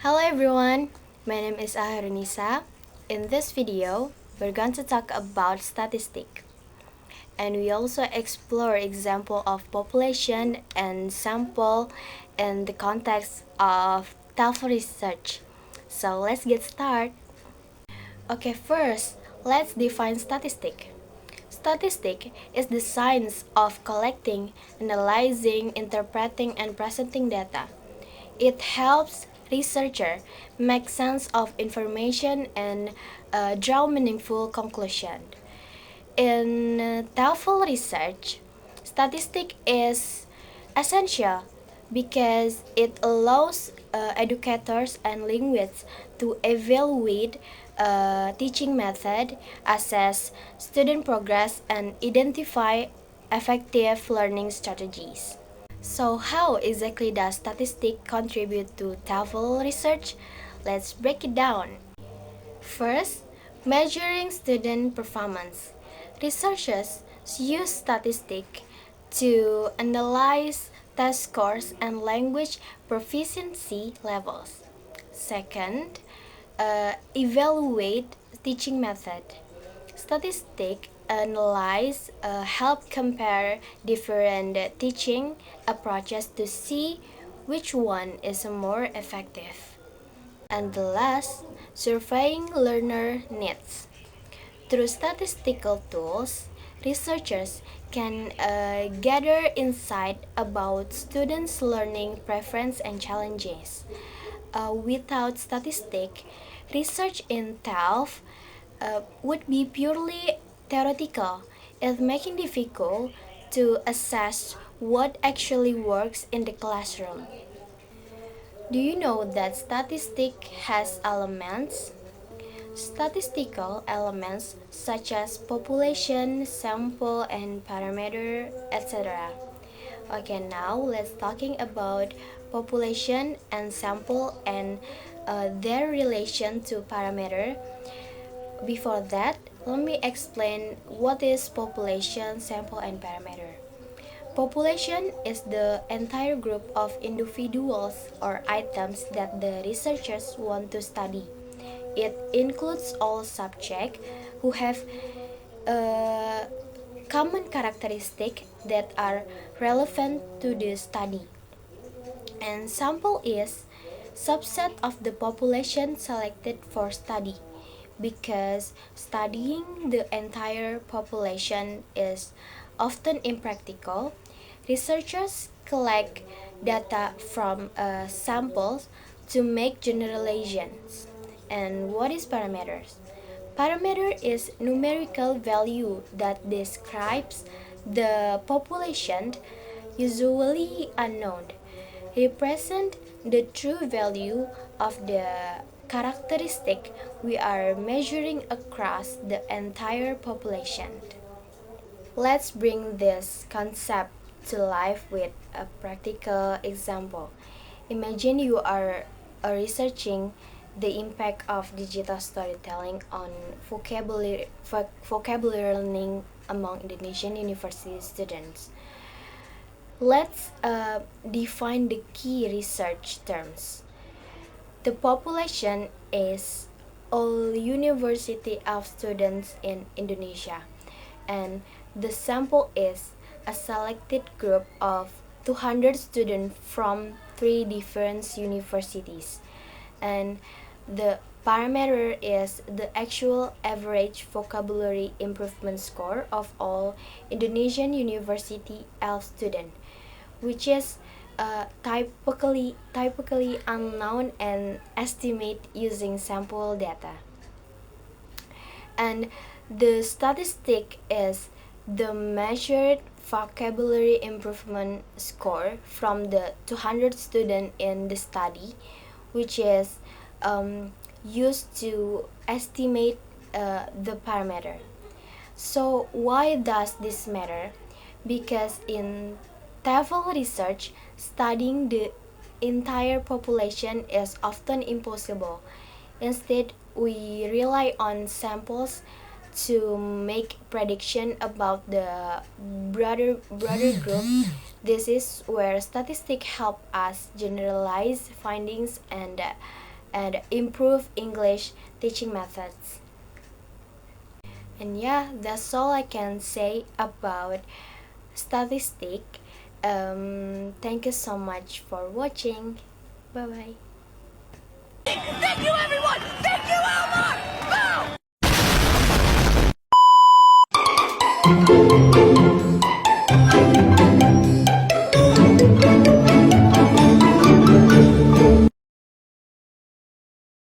Hello everyone, my name is Aharunisa. In this video, we're going to talk about statistics, and we also explore example of population and sample in the context of TELF research. So let's get started. Okay, first, let's define statistic. Statistic is the science of collecting, analyzing, interpreting, and presenting data. It helps researchers make sense of information and draw meaningful conclusions. In TOEFL research, statistic is essential because it allows educators and linguists to evaluate teaching method, assess student progress, and identify effective learning strategies. So how exactly does statistics contribute to TOEFL research? Let's break it down. First, measuring student performance. Researchers use statistics to analyze test scores and language proficiency levels. Second, evaluate teaching method. Statistics analyze help compare different teaching approaches to see which one is more effective. And the last, surveying learner needs. Through statistical tools, researchers can gather insight about students' learning preference and challenges. Without statistic, research in TELF would be purely theoretical, it making difficult to assess what actually works in the classroom. Do you know that statistic has elements? Statistical elements such as population, sample, and parameter, etc. Okay, now let's talking about population and sample and their relation to parameter. Before that, let me explain what is population, sample, and parameter. Population is the entire group of individuals or items that the researchers want to study. It includes all subjects who have a common characteristic that are relevant to the study. And sample is subset of the population selected for study because studying the entire population is often impractical. Researchers collect data from samples to make generalizations. And what is parameters? Parameter is numerical value that describes the population, usually unknown, represent the true value of the characteristic we are measuring across the entire population. Let's bring this concept to life with a practical example. Imagine you are researching the impact of digital storytelling on vocabulary learning among Indonesian university students. Let's define the key research terms. The population is all university of students in Indonesia, and the sample is a selected group of 200 students from 3 different universities, and the parameter is the actual average vocabulary improvement score of all Indonesian university ELF students, which is typically unknown and estimate using sample data. And the statistic is the measured vocabulary improvement score from the 200 students in the study, which is used to estimate the parameter. So why does this matter? Because in TOEFL research, studying the entire population is often impossible. Instead, we rely on samples to make prediction about the broader group. This is where statistics help us generalize findings and and improve English teaching methods. And yeah, that's all I can say about statistic. Thank you so much for watching. Bye bye. Thank you, everyone! Thank you, Elmar! Boom!